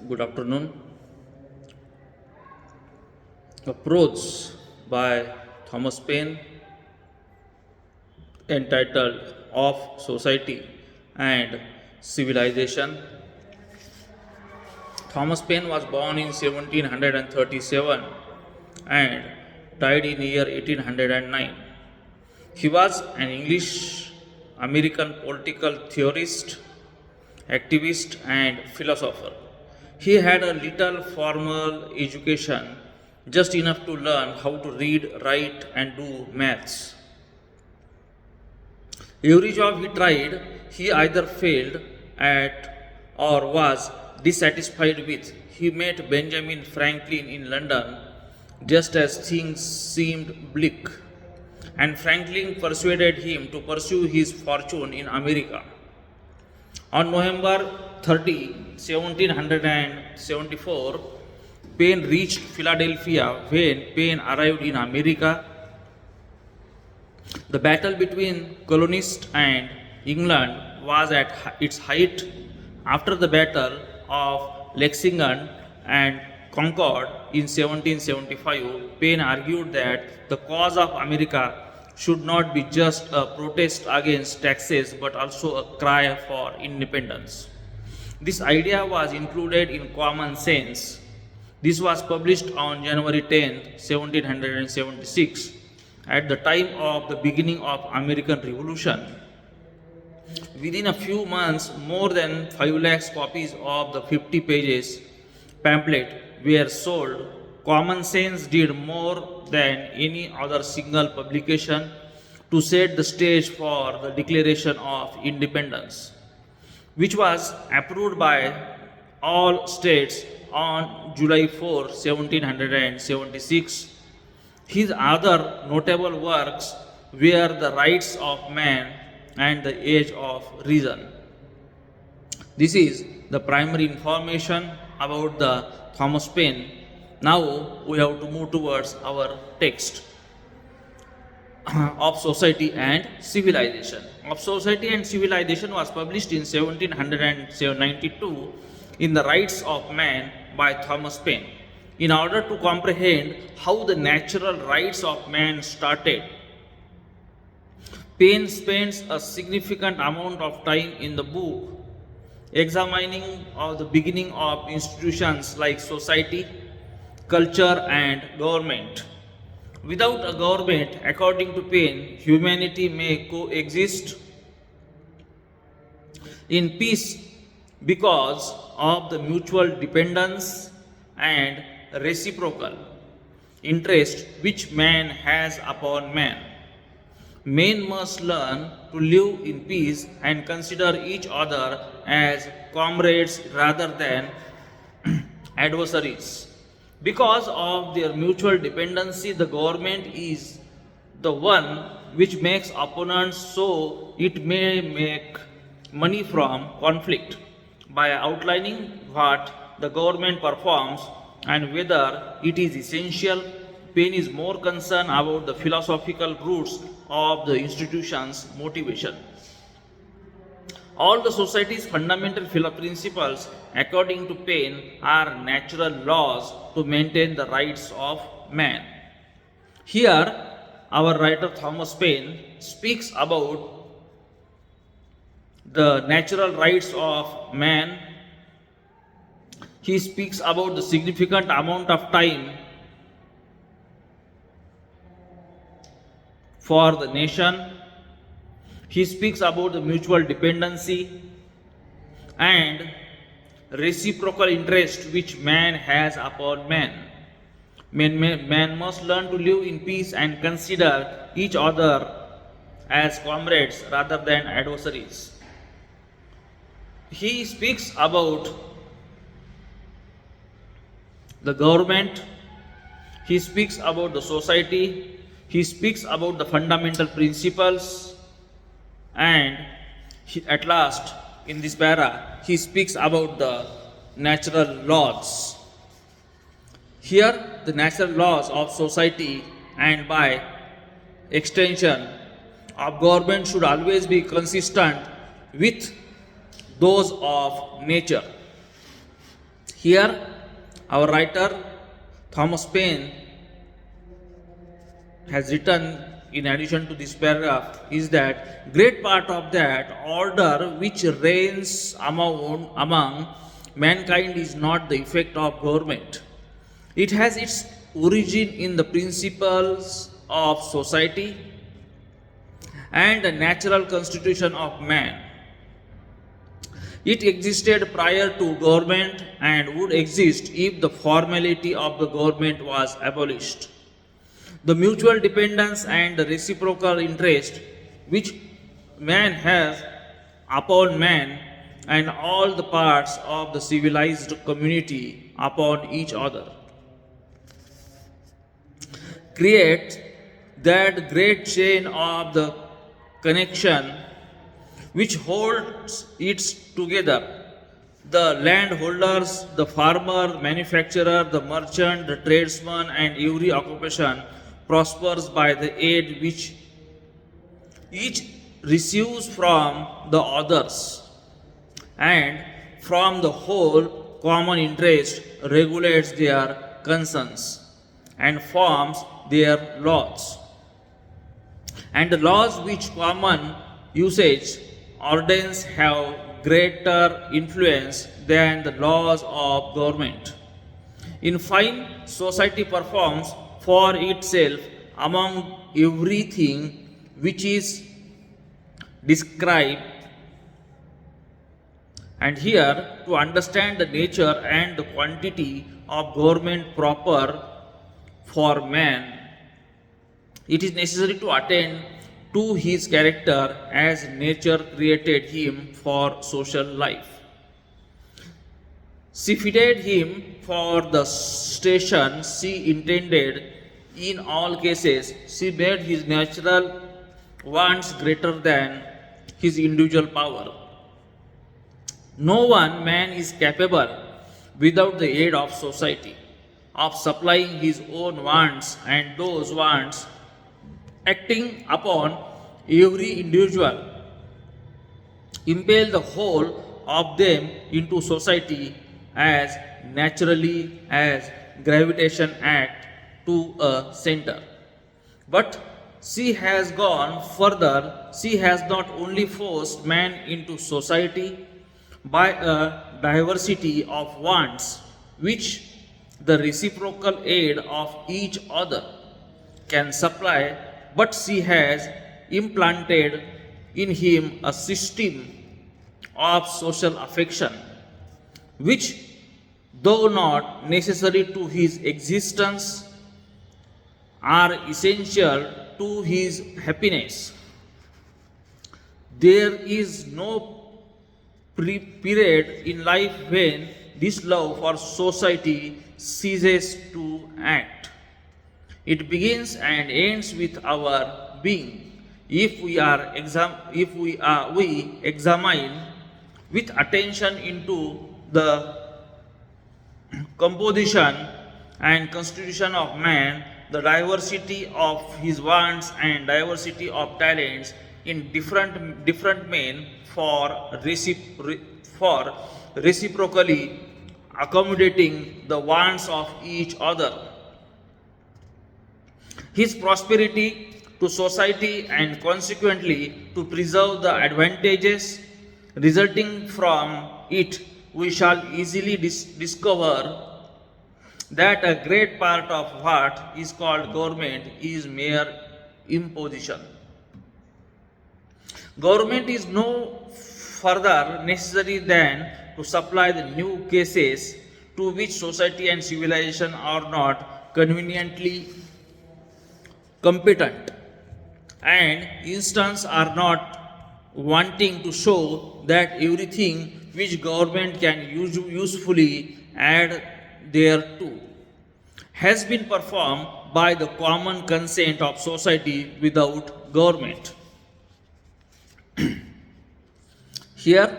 Good afternoon. A prose by Thomas Paine entitled Of Society and Civilization. Thomas Paine was born in 1737 and died in year 1809. He was an English American political theorist, activist, and philosopher. He had a little formal education, just enough to learn how to read, write, and do maths. Every job he tried, he either failed at or was dissatisfied with. He met Benjamin Franklin in London just as things seemed bleak, and Franklin persuaded him to pursue his fortune in America. On November 30, 1774, Paine reached Philadelphia. When Paine arrived in America, the battle between colonists and England was at its height. After the Battle of Lexington and Concord in 1775, Paine argued that the cause of America should not be just a protest against taxes but also a cry for independence. This idea was included in Common Sense. This was published on January 10, 1776, at the time of the beginning of American Revolution. Within a few months, more than 5 lakhs copies of the 50 pages pamphlet were sold. Common Sense did more than any other single publication to set the stage for the Declaration of Independence, which was approved by all states on July 4, 1776. His other notable works were The Rights of Man and The Age of Reason. This is the primary information about the Thomas Paine. Now we have to move towards our text of Society and Civilization. Of Society and Civilization was published in 1792 in The Rights of Man by Thomas Paine. In order to comprehend how the natural rights of man started, Paine spends a significant amount of time in the book examining the beginning of institutions like society, culture, and government. Without a government, according to Paine, humanity may coexist in peace because of the mutual dependence and reciprocal interest which man has upon man. Men must learn to live in peace and consider each other as comrades rather than adversaries. Because of their mutual dependency, the government is the one which makes opponents so it may make money from conflict. By outlining what the government performs and whether it is essential, Paine is more concerned about the philosophical roots of the institution's motivation. All the society's fundamental principles, according to Paine, are natural laws to maintain the rights of man. Here, our writer Thomas Paine speaks about the natural rights of man. He speaks about the significant amount of time for the nation. He speaks about the mutual dependency and reciprocal interest which man has upon man. Man must learn to live in peace and consider each other as comrades rather than adversaries. He speaks about the government, he speaks about the society, he speaks about the fundamental principles, and at last, in this para, he speaks about the natural laws. Here, the natural laws of society and by extension of government should always be consistent with those of nature. Here, our writer Thomas Paine has written, in addition to this paragraph, is that great part of that order which reigns among mankind is not the effect of government. It has its origin in the principles of society and the natural constitution of man. It existed prior to government and would exist if the formality of the government was abolished. The mutual dependence and the reciprocal interest which man has upon man and all the parts of the civilized community upon each other creates that great chain of the connection which holds it together. The landholders, the farmer, manufacturer, the merchant, the tradesman, and every occupation prospers by the aid which each receives from the others, and from the whole common interest regulates their concerns and forms their laws. And the laws which common usage ordains have greater influence than the laws of government. In fine, society performs for itself among everything which is described. And here, to understand the nature and the quantity of government proper for man, it is necessary to attend to his character as nature created him for social life. She fitted him for the station she intended. In all cases, she made his natural wants greater than his individual power. No one man is capable, without the aid of society, of supplying his own wants, and those wants acting upon every individual impel the whole of them into society as naturally as gravitation act to a center. But she has gone further. She has not only forced man into society by a diversity of wants which the reciprocal aid of each other can supply, but she has implanted in him a system of social affection which, though not necessary to his existence, are essential to his happiness. There is no period in life when this love for society ceases to act. It begins and ends with our being. If we examine with attention into the composition and constitution of man, the diversity of his wants and diversity of talents in different men for reciprocally accommodating the wants of each other. His prosperity to society and consequently to preserve the advantages resulting from it, we shall easily discover that a great part of what is called government is mere imposition. Government is no further necessary than to supply the new cases to which society and civilization are not conveniently competent, and instances are not wanting to show that everything which government can usefully add thereto has been performed by the common consent of society without government. Here,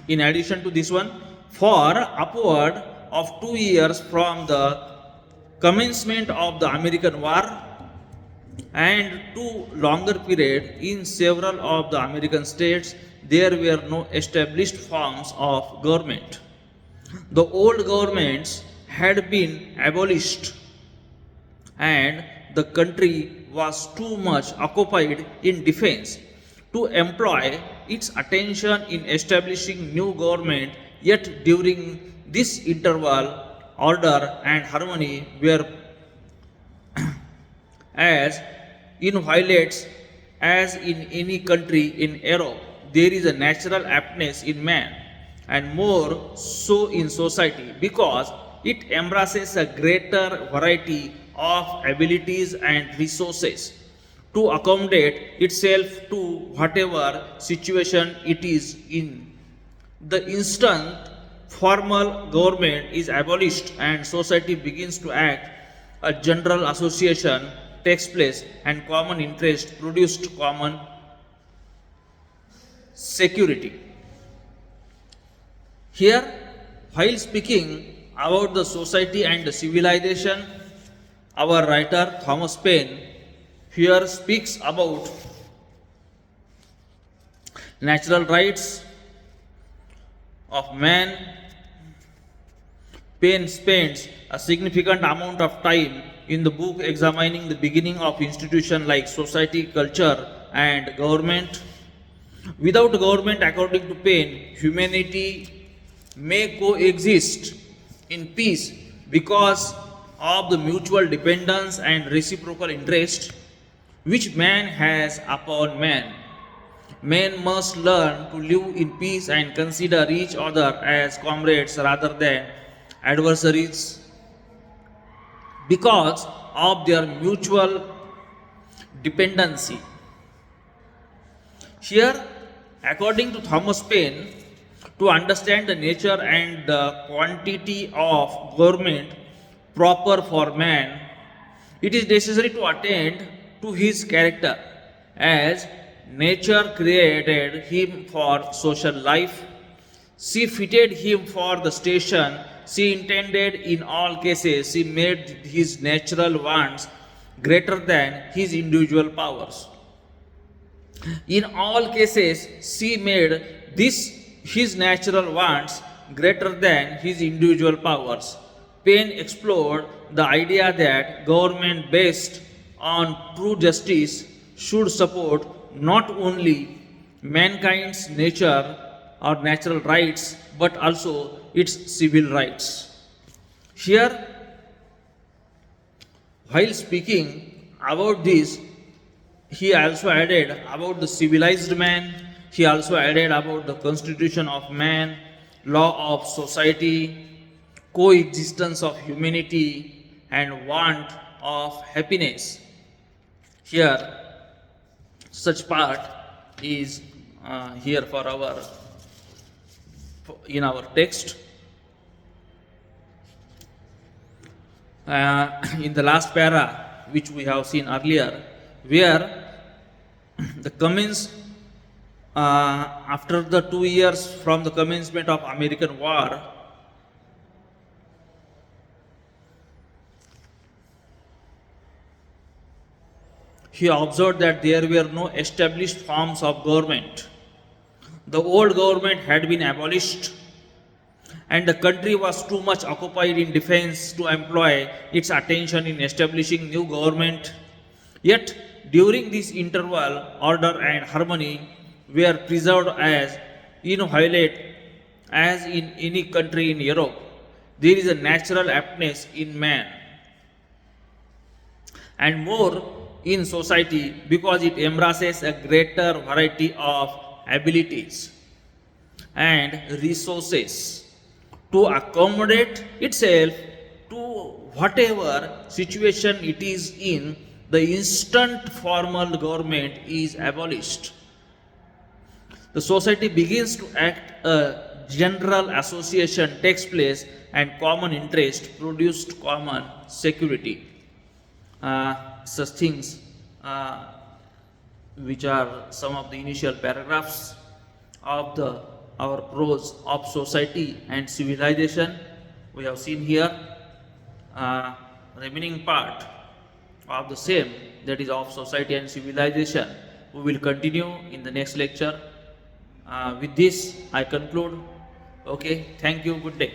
in addition to this one, for upward of 2 years from the commencement of the American War, and to longer period in several of the American states there were no established forms of government. The old governments had been abolished and the country was too much occupied in defense to employ its attention in establishing new government. Yet during this interval order and harmony were as inviolates as in any country in Europe. There is a natural aptness in man, and more so in society, because it embraces a greater variety of abilities and resources to accommodate itself to whatever situation it is in. The instant formal government is abolished and society begins to act, a general association takes place and common interest produced common security. Here, while speaking about the society and the civilization, our writer Thomas Paine here speaks about natural rights of man. Paine spends a significant amount of time in the book examining the beginning of institutions like society, culture, and government. Without government, according to Paine, humanity may coexist in peace because of the mutual dependence and reciprocal interest which man has upon man. Men must learn to live in peace and consider each other as comrades rather than adversaries because of their mutual dependency. Here, according to Thomas Paine, to understand the nature and the quantity of government proper for man, it is necessary to attend to his character, as nature created him for social life. She fitted him for the station she intended in all cases. She made his natural wants greater than his individual powers. In all cases, she made this his natural wants greater than his individual powers. Paine explored the idea that government based on true justice should support not only mankind's nature or natural rights but also its civil rights. Here, while speaking about this, he also added about the civilized man, he also added about the constitution of man, law of society, coexistence of humanity, and want of happiness. Here, such part is here for our in our text. In the last para, which we have seen earlier, where the commence after the 2 years from the commencement of American War, he observed that there were no established forms of government. The old government had been abolished, and the country was too much occupied in defense to employ its attention in establishing new government. Yet, during this interval, order and harmony were preserved as inviolate as in any country in Europe. There is a natural aptness in man, and more in society because it embraces a greater variety of abilities and resources to accommodate itself to whatever situation it is in. The instant formal government is abolished, the society begins to act, a general association takes place, and common interest produced common security. Such things, which are some of the initial paragraphs of the our prose of society and civilization, we have seen here. Remaining part of the same that is of society and civilization. We will continue in the next lecture. With this, I conclude. Okay, thank you. Good day.